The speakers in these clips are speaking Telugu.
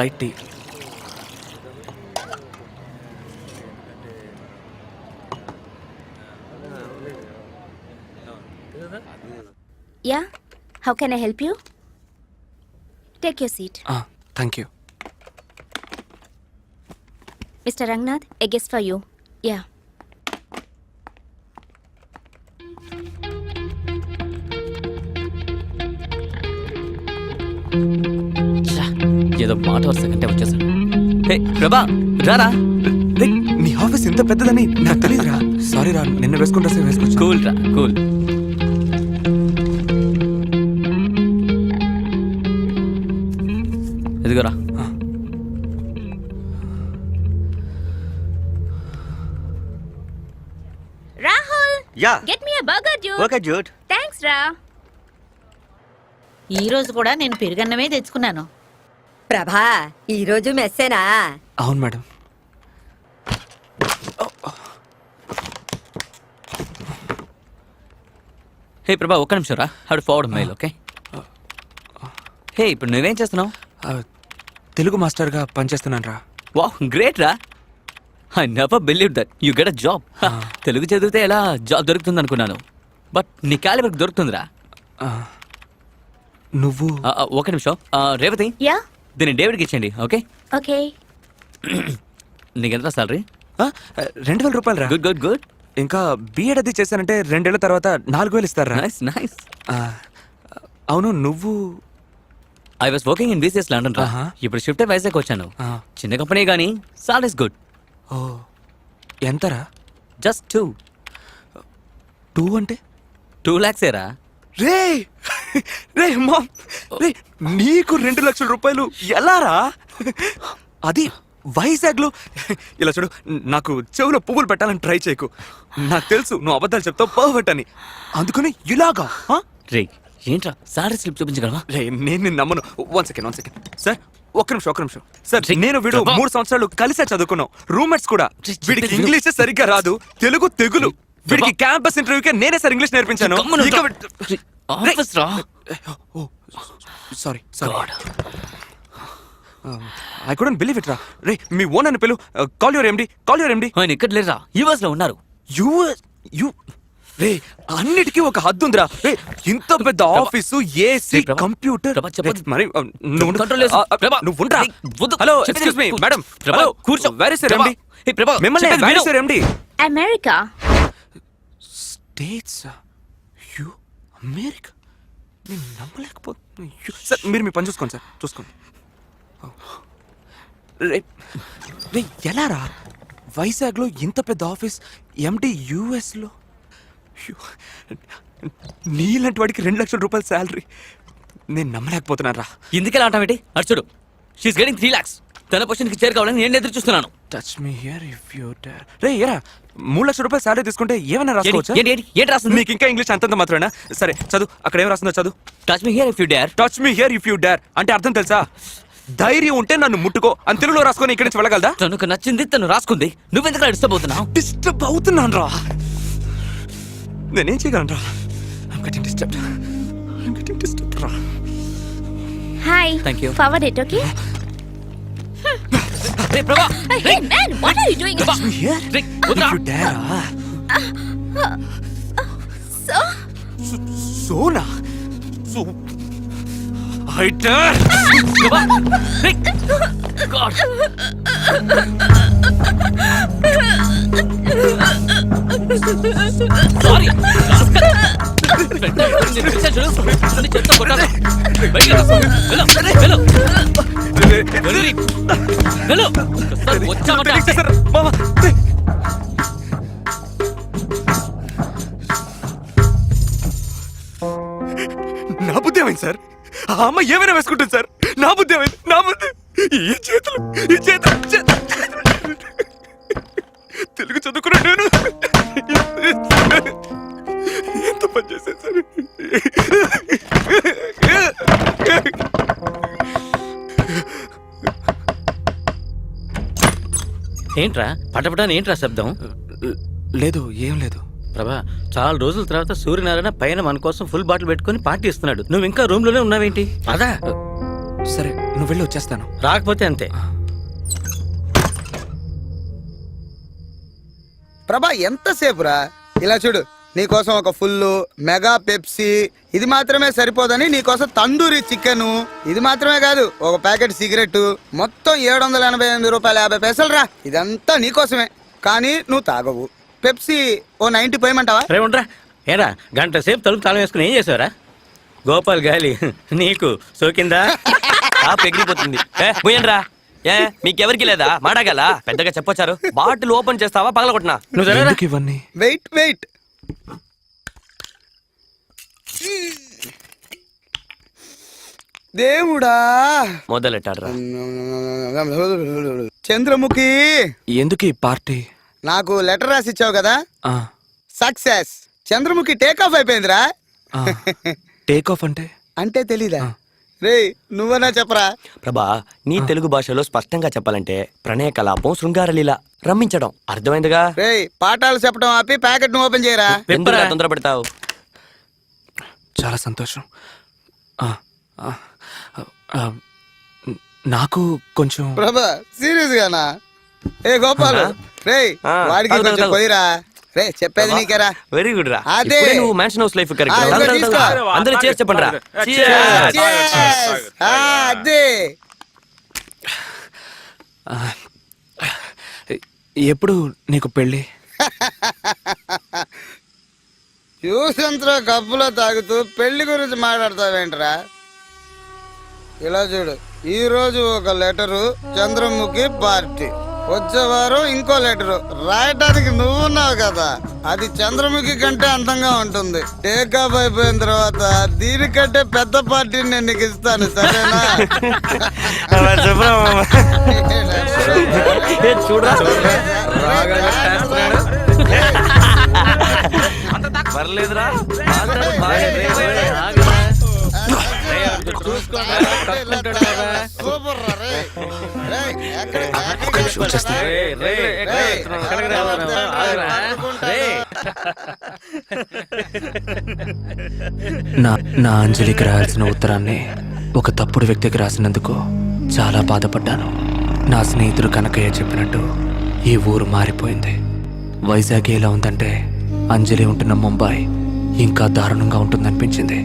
Light tea. Yeah, how can I help you? Take your seat. Thank you. Mr. Rangnath, a guest for you. Yeah. ఏదో మాట వరుసకంటే వచ్చేసాడు. హే ప్రభా రారా. నీ ఆఫీస్ ఇంత పెద్దదని నాకు తెలియదురా. సారీ రా, నిన్న వేసుకుంటా వేసుకోవచ్చు. కూల్ రా కూల్. ఇదిగోరా. Rahul, Yeah. get me a burger, dude. Okay, Jude. Thanks, Ra. ఈ రోజు కూడా నేను పెరుగన్నమే తెచ్చుకున్నాను. ప్రభా, ఈరోజు మెస్సేనా? అవును మేడం. హే ప్రభా ఒక్క నిమిషం రా. How forward mail. ఓకే. హే ఇప్పుడు నువ్వేం చేస్తున్నావు? తెలుగు మాస్టర్గా పనిచేస్తున్నాను రా. వావ్ గ్రేట్ రా. I never believe that you get a job. Telugu చదివితే ఎలా జాబ్ దొరుకుతుంది అనుకున్నాను. బట్ నీ క్యాలిబర్కి దొరుకుతుందిరా. నువ్వు ఒక నిమిషం. రేవతి Yeah? దీన్ని డేవిడ్కి ఇచ్చేయండి. ఓకే. Okay. నీకెంత సాలరీ? 2,000 రూపాయలు రా. Good good good. ఇంకా బిఎడ్ అది చేశానంటే 2 ఏళ్ల తర్వాత 4,000 ఇస్తారా? Nice nice. అవును, నువ్వు? I was working in BCs London రా. ఇప్పుడు షిఫ్ట్ వైజాగ్ వచ్చాను. చిన్న కంపెనీ కానీ సాలరీ ఇస్ గుడ్. ఓ, ఎంతరా? జస్ట్ 2 అంటే 2 lakhs రా. రే రే మామ్, రే నీకు 2 లక్షల రూపాయలు ఎలారా? అది వైజాగ్ లో. ఇలా చూడు, నాకు చెవులో పువ్వులు పెట్టాలని ట్రై చేయకు. నాకు తెలుసు నువ్వు అబద్ధాలు చెప్తావు పర్ఫెక్ట్ అని. అందుకని ఇలాగా? రే ఏంట్రా సాలరీ స్లిప్ చూపించగలవా? రే నేను నిన్ను నమ్మను. వన్ సెకండ్ సార్, ఒక్క నిమిషం సార్. నేను వీడు 3 సంవత్సరాలు కలిసే చదువుకున్నాం, రూమ్మేట్స్ కూడా. వీడికి ఇంగ్లీష్ సరిగ్గా రాదు, తెలుగు తెగులు. వీడికి క్యాంపస్ ఇంటర్వ్యూకే నేనే సార్ ఇంగ్లీష్ నేర్పించాను. Sorry I couldn't believe it రా. రే మీ ఓనర్ ని పిలు. కాల్ యువర్ ఎండి. ఆయన ఇక్కడ లేరా, యూఎస్ లో ఉన్నారు. రే అన్నిటికీ ఒక హద్దు ఉందిరా. రే ఇంత పెద్ద ఆఫీసు, ఏసీ, కంప్యూటర్. మరి నువ్వు ఉండరా? Hello excuse me madam. Hello కూర్చో. వేర్ ఇస్ యువర్ ఎండి? మిమ్మల్ని where is your MD? America. States. America. నేను నమ్మలేకపోతున్నా సార్. మీరు మీ పని చూసుకోండి సార్, చూసుకోండి. రే ఎలా రా? వైజాగ్లో ఇంత పెద్ద ఆఫీస్, ఎండి యూఎస్లో. నీలాంటి వాడికి 2 లక్షల రూపాయల శాలరీ. నేను నమ్మలేకపోతున్నాను రా. ఎందుకెలా అంటావేంటి? అర్చుడు షీఈస్ గెటింగ్ 3 lakhs. తన పొజిషన్కి చేరుకోవాలని నేను ఎదురు చూస్తున్నాను. Touch me here if you dare. రే ఏరా 3 లక్షల రూపాయల శాలరీ తీసుకుంటే ఏమైనా రాసుకోవచ్చా? ఏంటి రాస్తుంది? మీకు ఇంకా ఇంగ్లీష్ అంతంత మాత్రమేనా? సరే చదువు, అక్కడ ఏం రాస్తుందో చదువు. Touch me here if you dare. Touch me here if you dare అంటే అర్థం తెలుసా? ధైర్యం ఉంటే నన్ను ముట్టుకో అని తెలుగులో రాసుకొని ఇక్కడి నుంచి వెళ్ళగలదా? తనకు నచ్చింది తను రాసుకుంది. నువ్వెందుకు డిస్టర్బ్ అవుతున్నావు? డిస్టర్బ్ అవుతున్నాను రా. నేనేం చేయగలను రా? I'm getting disturbed రా. Hi. Thank you. Forward it, okay? రే ప్రభా. Hey man, what are you doing? Touch me here ray if వదరా. you dare. So? Sona. So I dare. ప్రభా. రే గాడ్. సారీ. నా బుద్ధి ఏమైంది సార్? ఆ అమ్మ ఏమైనా వేసుకుంటుంది సార్. నా బుద్ధి ఏమైంది? నా బుద్ధి. ఈ చేతులు తెలుగు చదువుకున్నా నేను ఎంత పని చేశాను సార్. ఏంట్రా పటపటాని ఏంట్రా శబ్దం? లేదు, ఏం లేదు ప్రభా. చాలా రోజుల తర్వాత సూర్యనారాయణ పైన మన కోసం ఫుల్ బాటిల్ పెట్టుకుని పార్టీ ఇస్తున్నాడు. నువ్వు ఇంకా రూమ్ లోనే ఉన్నావేంటి? అదా సరే నువ్వు వెళ్ళి వచ్చేస్తాను. రాకపోతే అంతే. ప్రభా ఎంతసేపురా? ఇలా చూడు, నీకోసం ఒక ఫుల్ మెగా పెప్సీ, ఇది మాత్రమే సరిపోదని నీకోసం తందూరి చికెన్, ఇది మాత్రమే కాదు ఒక ప్యాకెట్ సిగరెట్, మొత్తం 788 రూపాయల 50 పైసలు రా. ఇదంతా నీకోసమే, కానీ నువ్వు తాగవు. పెప్సీ ఓ 90 పోయమంటావా? రే ఉండరా. ఏరా గంట సేపు తలుపు తాళం వేసుకుని ఏం చేసావురా? గోపాల్ గాలి నీకు సోకిందా? ఎగిరిపోతుంది. పోయండ్రా. మీకెవరికి లేదా మాడగల పెద్దగా చెప్పొచ్చారు. బాటిల్ ఓపెన్ చేస్తావా పగలగొట్టినా? నువ్వు సరేరా? ఎందుకు ఇవన్నీ? వెయిట్ దేవుడా, మొదలెట్టాడ్రా. చంద్రముఖి, ఎందుకు ఈ పార్టీ? నాకు లెటర్ రాసి ఇచ్చావు కదా, ఆ, సక్సెస్. చంద్రముఖి టేక్ ఆఫ్ అయిపోయిందిరా. ఆ. టేక్ ఆఫ్ అంటే? అంటే తెలీదా? రే నువ్వన్నా చెప్పరా. ప్రభా, నీ తెలుగు భాషలో స్పష్టంగా చెప్పాలంటే ప్రణయ కలాపం, శృంగారలీల, రమ్మించడం. అర్థమైందిగా? రే పాఠాలు చెప్పడం ఆపి ప్యాకెట్ ను ఓపెన్ చేయరా. ఎందుకురా తొందర పెడతావు? చాలా సంతోషం. ఆ, ఆ, ఆ, నాకు కొంచెం ప్రభా సీరియస్ గానా? ఏ గోపాల్, రే ఆ, వాడికి తాగు, కొంచెం తాగు. పోయిరా. రే చెప్పేది నీకేరా. వెరీ గుడ్ రా. అదే. ఇప్పుడే నువ్వు మ్యాన్షన్ హౌస్ లైఫ్ ఆ, ఇదిగో తీసుకో. అందరూ చేసి చెప్పండి రా. Cheers. ఆ, అదే. ఎప్పుడు నీకు పెళ్ళి? యూసంత్ర కప్పులో తాగుతూ పెళ్లి గురించి మాట్లాడతావేంట్రా? ఇలా చూడు, ఈ రోజు ఒక లెటరు, చంద్రముఖి పార్టీ. వచ్చే వారం ఇంకో లెటరు రాయటానికి నువ్వున్నావు కదా, అది చంద్రముఖి కంటే అందంగా ఉంటుంది. టేక్ ఆఫ్ అయిపోయిన తర్వాత దీనికంటే పెద్ద పార్టీని నేను నీకు ఇస్తాను, సరేనా? చూడరా పర్లేదురా. సూపర్ రా రే. రే, ఎక్కడికి? ఒక్క నిమిషం వచ్చేస్తాను. నా అంజలికి రాయాల్సిన ఉత్తరాన్ని ఒక తప్పుడు వ్యక్తికి రాసినందుకు చాలా బాధపడ్డాను. నా స్నేహితుడు కనకయ్య చెప్పినట్టు ఈ ఊరు మారిపోయింది. వైజాగ్ ఎలా ఉందంటే అంజలి ఉంటున్న ముంబై ఇంకా దారుణంగా ఉంటుందనిపించింది.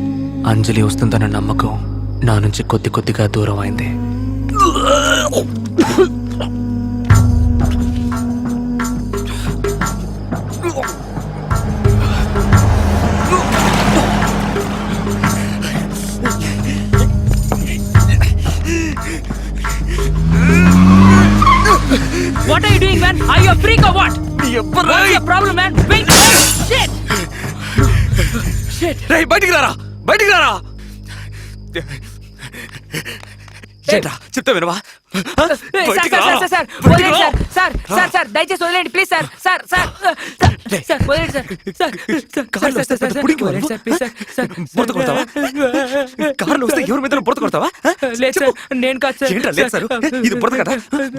అంజలి వస్తుందన్న నమ్మకం నా నుంచి కొద్ది కొద్దిగా దూరం అయింది. What are you doing, man? Are you a freak or what? What's your problem, man? Wait! Shit! Shit! రేయ్, బయటికి రారా, బయటికి రారా. ఏంట్రా చెప్తా వినవా? బయటికి రారా. బయటికి రా. దయచేసి వదిలేండి ప్లీజ్ సార్. సార్ వదిలేండి సార్. కార్లో వస్తే పెద్ద పుడికి వాళ్ళు. బురద కొడతావా? కార్లో వస్తే ఎవరి మీద బురద కొడతావా? లేదు సార్, నేను కాదు సార్. ఏంట్రా లేదు సార్? ఇది బురద కదా?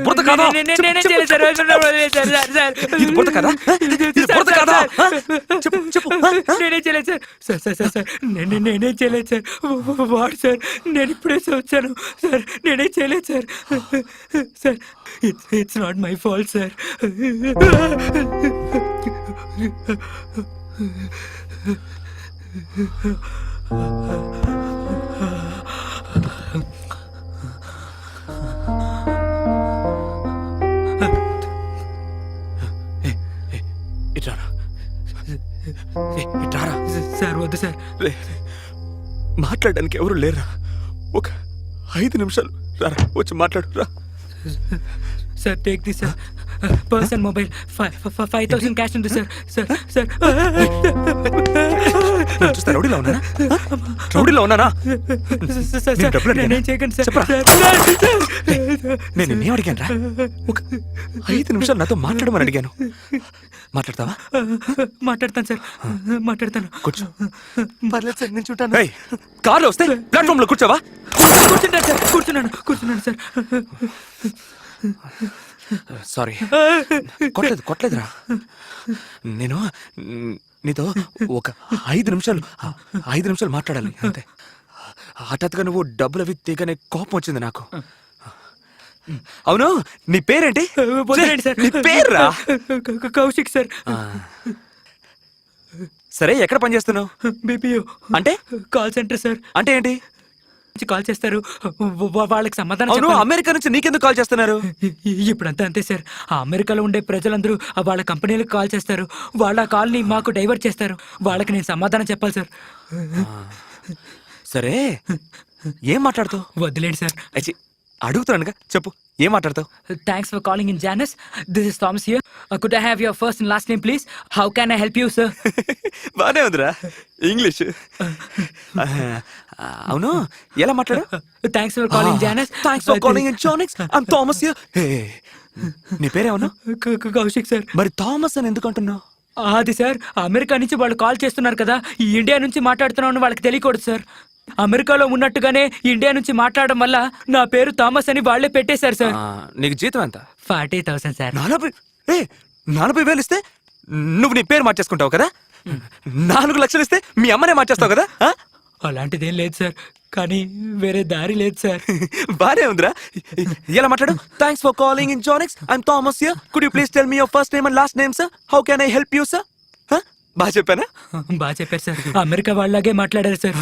బురద కాదా? నేనే చేయలేదు సార్. ఇది బురద కదా? ఇది బురద కాదా? చెప్పు చెప్పు. నేనే చేయలేదు సార్. సార్ నేనే చేయలేదు సార్. వాడు సార్, నేను ఇప్పుడే వచ్చాను సార్. నేనే చేయలేదు sir. Sir it's not my fault sir. ఇట్రారా. ఇట్రారా. సార్ వద్దు సార్. మాట్లాడడానికి ఎవరు లేరా? ఒక 5 నిమిషాలు రారా, వచ్చి మాట్లాడు రా. Sir take this sir. Person mobile 5,000 cash ఉంది సార్. సార్ చూస్తా రౌడీలో ఉన్నానా? రౌడీలో ఉన్నానా? నేను డబ్బులు అడిగానా? నేనేం చేయకండి సార్. చెప్పరా. నేను నిన్నేం అడిగాను రా? ఒక 5 నిమిషాలు నాతో మాట్లాడమని అడిగాను. మాట్లాడతావా? మాట్లాడతాను సార్, మాట్లాడతాను. కూర్చో. పర్లేదు సార్, నేను చూడాను. కార్లో వస్తే ప్లాట్ఫామ్ లో కూర్చోవా? కూర్చుంటాను సార్. కూర్చున్నాను సార్. సారీ, కొట్టలేదురా. నేను నీతో ఒక 5 నిమిషాలు మాట్లాడాలి అంతే. హఠాత్తుగా నువ్వు డబ్బులు అవి తీగనే కోపం వచ్చింది నాకు. అవును, నీ పేరేంటి? వదిలేండి సార్. నీ పేర్రా? కౌశిక్ సార్. సరే, ఎక్కడ పని చేస్తున్నావు? బీపీఓ అంటే కాల్ సెంటర్ సార్. అంటే ఏంటి? కాల్ చేస్తారు, వాళ్ళకి సమాధానం అవును, చెప్పాలి. అమెరికా నుంచి నీకెందుకు కాల్ చేస్తున్నారు? ఇప్పుడంతా అంతే సార్. ఆ అమెరికాలో ఉండే ప్రజలందరూ వాళ్ళ కంపెనీలకు కాల్ చేస్తారు. వాళ్ళ కాల్ని మాకు డైవర్ట్ చేస్తారు. వాళ్ళకి నేను సమాధానం చెప్పాలి సార్. సరే, ఏం మాట్లాడుతావు? వదిలేండి సార్. అచ్చి, అడుగుతున్నానుగా, చెప్పు, ఏం మాట్లాడతావు? Thanks for calling in Janus. This is Thomas here. Could I have your first and last name please? How can I help you sir? బానే ఉందిరా ఇంగ్లీష్. అవును, ఎలా మాట్లాడు? Thanks for calling Janus. Thanks for calling in Janus. I'm Thomas here. నీ పేరేమన్నా? కౌశిక్ సార్. మరి థామస్ అని ఎందుకు అంటున్నావు? అది సార్, అమెరికా నుంచి వాళ్ళు కాల్ చేస్తున్నారు కదా, ఈ ఇండియా నుంచి మాట్లాడుతున్నామని వాళ్ళకి తెలియకూడదు సార్. అమెరికాలో ఉన్నట్టుగానే ఇండియా నుంచి మాట్లాడడం వల్ల నా పేరు థామస్ అని వాళ్ళే పెట్టేశారు సార్. నీకు జీతం ఎంత? 40,000 సార్. 40,000 ఇస్తే నువ్వు నీ పేరు మార్చేసుకుంటావు కదా? 4 లక్షలు ఇస్తే మీ అమ్మనే మార్చేస్తావు కదా? అలాంటిదేం లేదు సార్, కానీ వేరే దారి లేదు సార్. బానే ఉందిరా. ఎలా మాట్లాడు? Thanks for calling in జానిక్స్. I'm Thomas here. Could you please tell me your first name and last name sir? How can I help you sir? బాగా చెప్పానా? బాగా చెప్పారు సార్. అమెరికా వాళ్ళలాగే మాట్లాడారు సార్.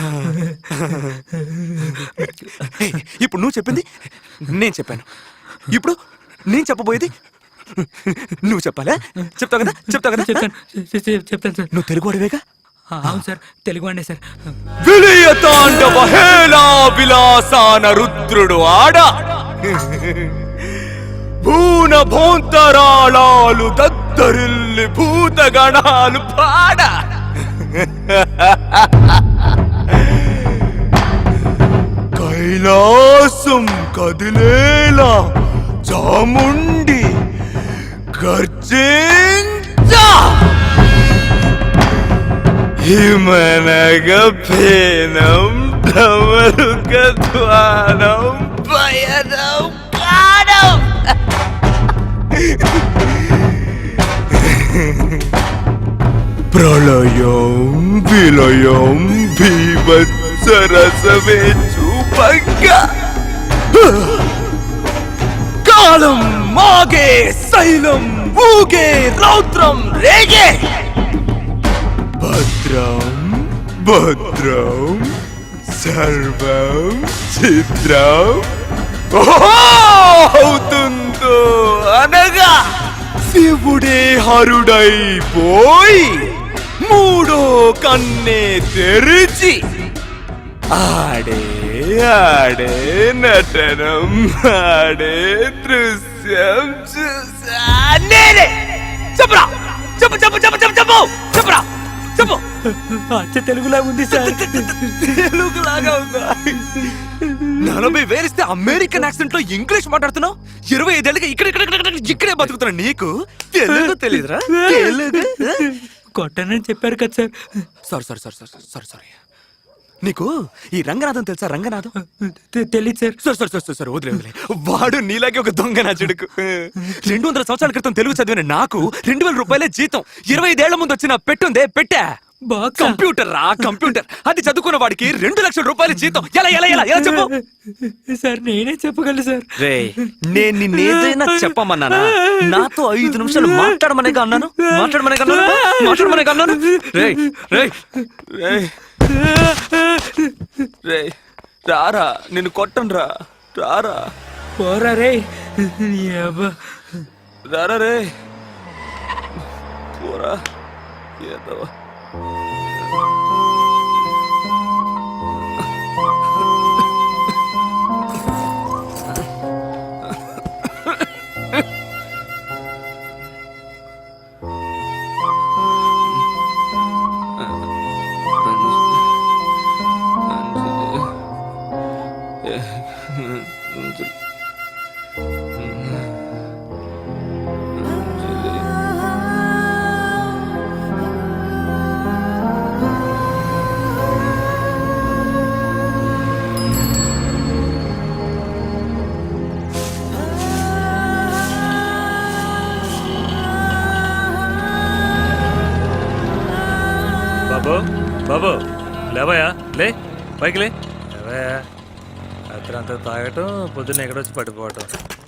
ఇప్పుడు నువ్వు చెప్పింది నేను చెప్పాను. ఇప్పుడు నేను చెప్పబోయేది నువ్వు చెప్పాలా? చెప్తావు కదా? చెప్తాను సార్. నువ్వు తెలుగు వాడివేగా? అవును సార్, తెలుగు అండి సార్. విలయ తాండవ హేళా విలాసాన రుద్రుడు ఆడ భూన భోంతరాళాలు దద్దరిల్లి భూతగణాలు పాడ కైలాసం కదిలేలా చాముండి గర్జించా హిమనగ ఫేనం ధమరుకధ్వానం పయనం కాడం ప్రళయం విలయం భీభత్సరసమే చూపంగ కాలం మాగే శైలం ఊగే రౌద్రం రేగే భద్రం భద్రం సర్వం చిత్రం అవుతుందో అనగా శివుడే హరుడైపోయి మూడో కన్నే తెరిచి ఆడే ఆడే నటనం ఆడే దృశ్యం చూసా నేనే. చెప్పరా, చెప్పు చెప్పు చెప్పు చెప్పు చెప్పు చెప్పరా, చెప్పు. అచ్చ తెలుగులా ఉంది సార్. తెలుగులాగా ఉందా? 40,000 ఇస్తే అమెరికన్ యాక్సెంట్ లో ఇంగ్లీష్ మాట్లాడుతున్నావు. 25 ఏళ్ళకి ఇక్కడే బతుకుతున్నా. నీకు తెలుగు తెలీదురా? తెలుగు కొట్టనని చెప్పారు కదా సార్. సారీ. నీకు ఈ రంగనాథం తెలుసా? రంగనాథం తెలీదు సార్. సరే వదిలే. వాడు నీలాగే ఒక దొంగ నా చెడుకు. 200 సంవత్సరాల క్రితం తెలుగు చదివిన నాకు 2,000 రూపాయలే జీతం. 25 ఏళ్ల ముందు వచ్చిన పెట్టుందే పెట్టా. కంప్యూటర్ రా, కంప్యూటర్. అది చదువుకున్న వాడికి 2 లక్షల రూపాయలు జీతం. ఎలా ఎలా ఎలా ఎలా చెప్పు సార్. నేనే చెప్పగలను సార్. రే, నేను నిన్నేదైనా చెప్పమన్నానా? నాతో 5 నిమిషాలు మాట్లాడమనేగా అన్నాను. రే రారా, నిన్ను కొట్టను రా. రారా పోరా రే. రారా రే, పోరా. ఏదో బాబు లేవయా, లే పైకి లే. లేవయా. రాత్రి అంతా తాగటం పొద్దున్న ఎక్కడొచ్చి పడిపోవటం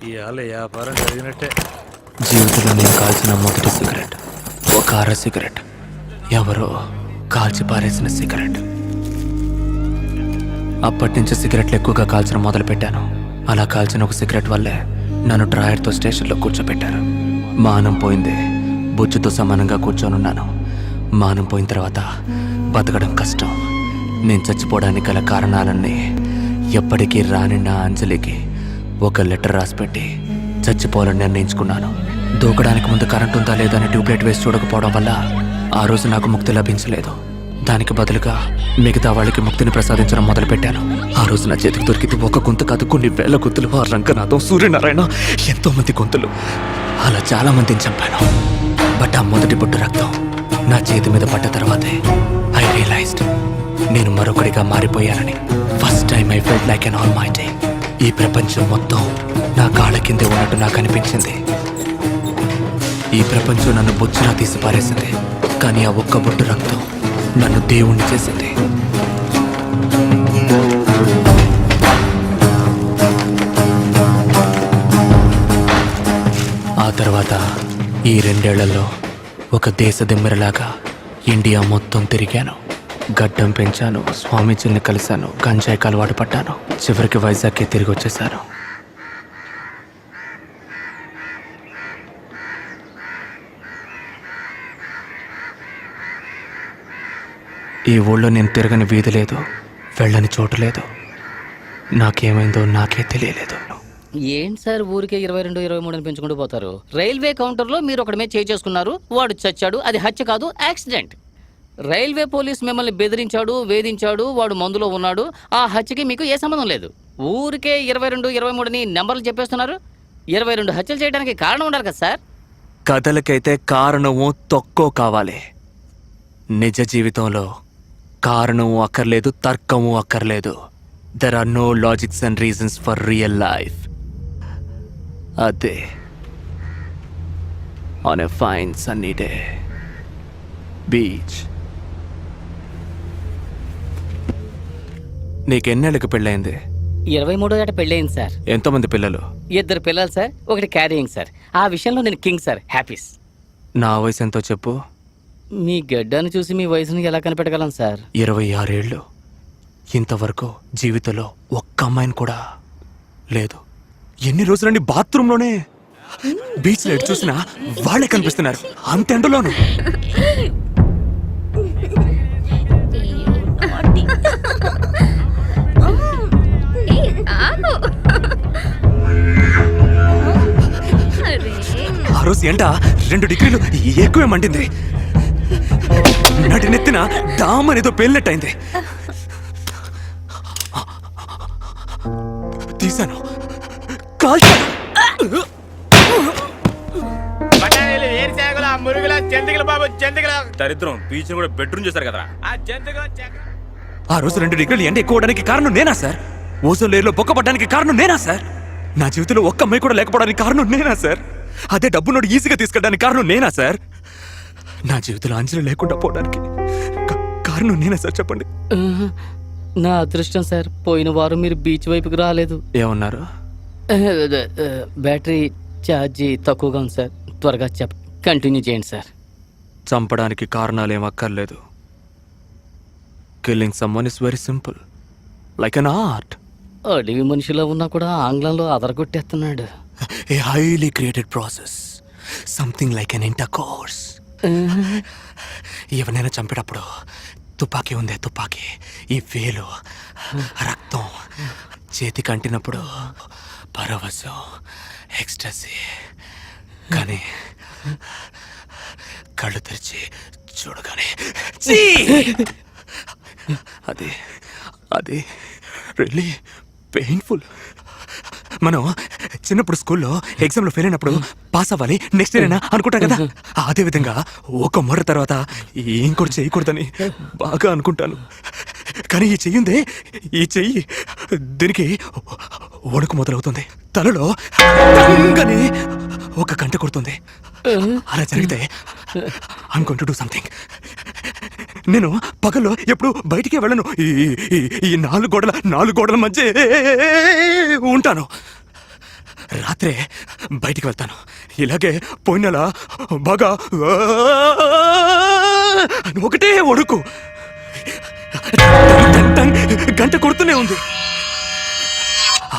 ఇవాళ వ్యాపారం జరిగినట్టే. జీవితంలో నేను కాల్చిన మొదటి సిగరెట్ ఒక అర సిగరెట్, ఎవరో కాల్చి పారేసిన సిగరెట్. అప్పటి నుంచి సిగరెట్లు ఎక్కువగా కాల్చడం మొదలుపెట్టాను. అలా కాల్చిన ఒక సిగరెట్ వల్లే నన్ను డ్రాయర్తో స్టేషన్లో కూర్చోబెట్టారు. మానం పోయింది, బుజ్జుతో సమానంగా కూర్చొనున్నాను. మానం పోయిన తర్వాత బతకడం కష్టం. నేను చచ్చిపోవడానికి గల కారణాలన్నీ ఎప్పటికీ రాని నా అంజలికి ఒక లెటర్ రాసిపెట్టి చచ్చిపోవాలని నిర్ణయించుకున్నాను. దూకడానికి ముందు కరెంట్ ఉందా లేదా అని ట్యూబ్లైట్ వేసి చూడకపోవడం వల్ల ఆ రోజు నాకు ముక్తి లభించలేదు. దానికి బదులుగా మిగతా వాళ్ళకి ముక్తిని ప్రసాదించడం మొదలుపెట్టాను. ఆ రోజు నా చేతికి దొరికింది ఒక గొంతు కాదు, కొన్ని వేల గొంతులు. ఆ రంగనాథం, సూర్యనారాయణ, ఎంతో మంది గొంతులు. అలా చాలా మందిని చంపాను. బట్ ఆ మొదటి బొట్టు రక్తం నా చేతి మీద పడ్డ తర్వాతే ఐ రియలైజ్డ్ నేను మరొకడిగా మారిపోయానని. First time I felt like an almighty. ఈ ప్రపంచం మొత్తం నా కాళ్ళ కిందే ఉన్నట్టు నాకు అనిపించింది. ఈ ప్రపంచం నన్ను బొచ్చులా తీసి పారేసింది, కానీ ఆ ఒక్క బొట్టు రక్తం నన్ను దేవుణ్ణి చేసింది. ఆ తర్వాత ఈ 2 ఏళ్లలో ఒక దేశ దిమ్మెరలాగా ఇండియా మొత్తం తిరిగాను. గడ్డం పెంచాను, స్వామీజీల్ని కలిశాను, గంజాయికి అలవాటు పడ్డాను. చివరికి వైజాగ్కి తిరిగి వచ్చేసాను. ఈ ఊళ్ళో నేను తిరగని వీధి లేదు, వెళ్ళని చోటు లేదు. నాకేమైందో నాకే తెలియలేదు. ఏంటి సార్ ఊరికే 22, 23 అని పెంచుకుంటూ పోతారు? రైల్వే కౌంటర్లో మీరు ఒకడి మీద చేసుకున్నారు, వాడు చచ్చాడు. అది హత్య కాదు, యాక్సిడెంట్. రైల్వే పోలీస్ మిమ్మల్ని బెదిరించాడు, వేధించాడు, వాడు మందులో ఉన్నాడు. ఆ హత్యకి మీకు ఏ సంబంధం లేదు. ఊరికే 22, 23 నెంబర్లు చెప్పేస్తున్నారు. 22 హత్యలు చేయడానికి కారణం ఉండాలి కదా సార్? కథలకైతే కారణము తొక్కో కావాలి. నిజ జీవితంలో కారణము అక్కర్లేదు, తర్కము అక్కర్లేదు. There are no logics and reasons for real life. అదే on a fine sunny day beach. నీకెన్నేళ్ళకి పెళ్ళైంది? 23 ఏట పెళ్ళయింది సార్. ఎంతమంది పిల్లలు? 2 పిల్లలు సార్, ఒకటి క్యారియింగ్ సార్. ఆ విషయంలో నేను కింగ్ సార్, హ్యాపీస్. నా వయసు ఎంతో చెప్పు. మీ గడ్డాన్ని చూసి మీ వయసుని ఎలా కనిపెట్టగలం సార్? 26 ఏళ్ళు. ఇంతవరకు జీవితంలో ఒక్క అమ్మాయిని కూడా లేదు. ఎన్ని రోజులండి బాత్రూంలోనే. బీచ్లో ఎటు చూసినా వాళ్ళే కనిపిస్తున్నారు, అంత ఎండలోను. ఆ రోజు ఎండ 2 డిగ్రీలు ఎక్కువే మండింది. నటి నెత్తిన దామనేదో పేలినట్టయింది. తీశాను, కాల్చాను. దరిద్రం బీచ్ కూడా బెడ్రూమ్ చేశారు కదా. ఆ రోజు 2 డిగ్రీలు ఎండ ఎక్కువ అవడానికి కారణం నేనా సార్? ఓజోన్ లేయర్లో బొక్కపడ్డానికి కారణం నేనా సార్? నా జీవితంలో ఒక్క అమ్మాయి కూడా లేకపోవడానికి కారణం నేనా సార్? అదే డబ్బునోడు ఈజీగా తీసుకెళ్ళడానికి కారణం నేనా సార్? నా జీవితంలో అంజలి లేకుండా పోవడానికి కారణం నేనా సార్? చెప్పండి. నా అదృష్టం సార్, పోయిన వారం మీరు బీచ్ వైపుకి రాలేదు. ఏమన్నారు? బ్యాటరీ ఛార్జీ తక్కువగా ఉంది సార్. త్వరగా కంటిన్యూ చేయండి సార్. చంపడానికి కారణాలు ఏం అక్కర్లేదు. Killing someone is very simple, like an art. అడవి మనిషిలో ఉన్నా కూడా ఆంగ్లంలో అదరగొట్టేస్తున్నాడు. A highly created process, something like an intercourse. ఎవరైనా చంపేటప్పుడు తుపాకీ ఉందే తుపాకీ, ఈ వేలు రక్తం చేతికి అంటినప్పుడు పరవశం, ఎక్స్టసీ. కానీ కళ్ళు తెరిచి చూడగానే అది అది రియల్లీ పెయిన్ఫుల్. మనం చిన్నప్పుడు స్కూల్లో ఎగ్జామ్లో ఫెయిల్ అయినప్పుడు పాస్ అవ్వాలి, నెక్స్ట్ ఇయర్ అయినా అనుకుంటాం కదా. అదే విధంగా ఒక మొర్ర తర్వాత ఇంకోటి చేయకూడదని బాగా అనుకుంటాను. కానీ ఈ చెయ్యిందే, ఈ చెయ్యి దీనికి వణుకు మొదలవుతుంది. తలలో తంగని ఒక గంట కొడుతుంది. అలా జరిగితే I'm going to do something. నేను పగల్లో ఎప్పుడు బయటికే వెళ్ళను. ఈ నాలుగు గోడల మధ్య ఉంటాను. రాత్రే బయటికి వెళ్తాను. ఇలాగే పోయిన నెల బాగా అని ఒకటే ఒడుకు గంట కొడుతూనే ఉంది.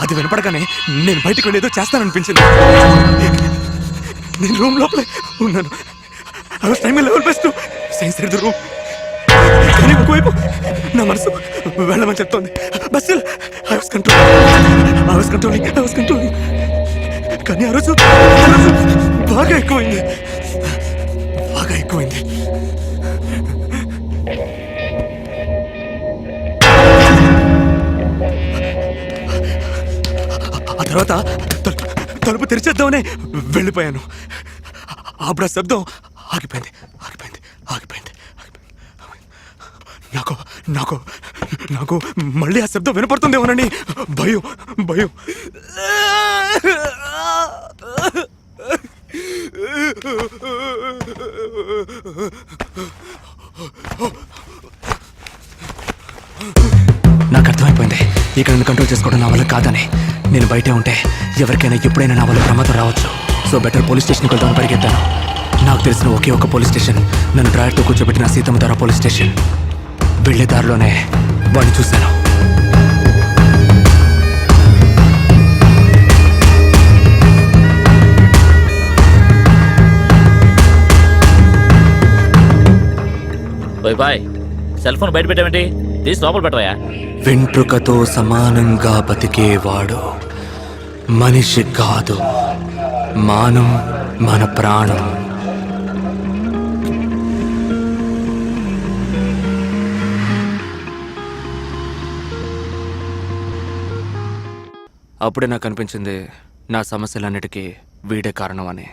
అది వినపడగానే నేను బయటికి వెళ్ళేదో చేస్తాననిపించింది. నేను రూమ్ లోపలే ఉన్నాను. I was trying my level best to stay inside the room. కానీ ఒకవైపు నా మనసు వెళ్ళమని చెప్తోంది. But still, I was controlling. కానీ ఆ రోజు బాగా ఎక్కువైంది. ఆ తర్వాత తలుపు తెరిచేద్దామనే వెళ్ళిపోయాను. అప్పుడు ఆ శబ్దం ఆగిపోయింది. నాకు మళ్ళీ ఆ శబ్దం వినపడుతుందేమోనని భయం. నాకు అర్థమైపోయింది ఇక్కడ నన్ను కంట్రోల్ చేసుకోవడం నా వల్ల కాదని. నేను బయటే ఉంటే ఎవరికైనా ఎప్పుడైనా నా వల్ల ప్రమాదం రావచ్చు. సో బెటర్ పోలీస్ స్టేషన్కి వెళ్దామని పరిగెత్తాను. నాకు తెలిసిన ఒకే ఒక పోలీస్ స్టేషన్ నన్ను డ్రైవర్తో కూర్చోబెట్టిన సీతమ్మ ధార పోలీస్ స్టేషన్. వెళ్లే దారిలోనే వాడిని చూశాను. బాయ్ సెల్ ఫోన్ బయట పెట్టావేంటి? తీసి లోపల పెట్టవా? వెంట్రుకతో సమానంగా బతికేవాడు మనిషి కాదు, మానం మన ప్రాణం. అప్పుడే నాకు అనిపించింది నా సమస్యలన్నిటికీ వీడే కారణం అని.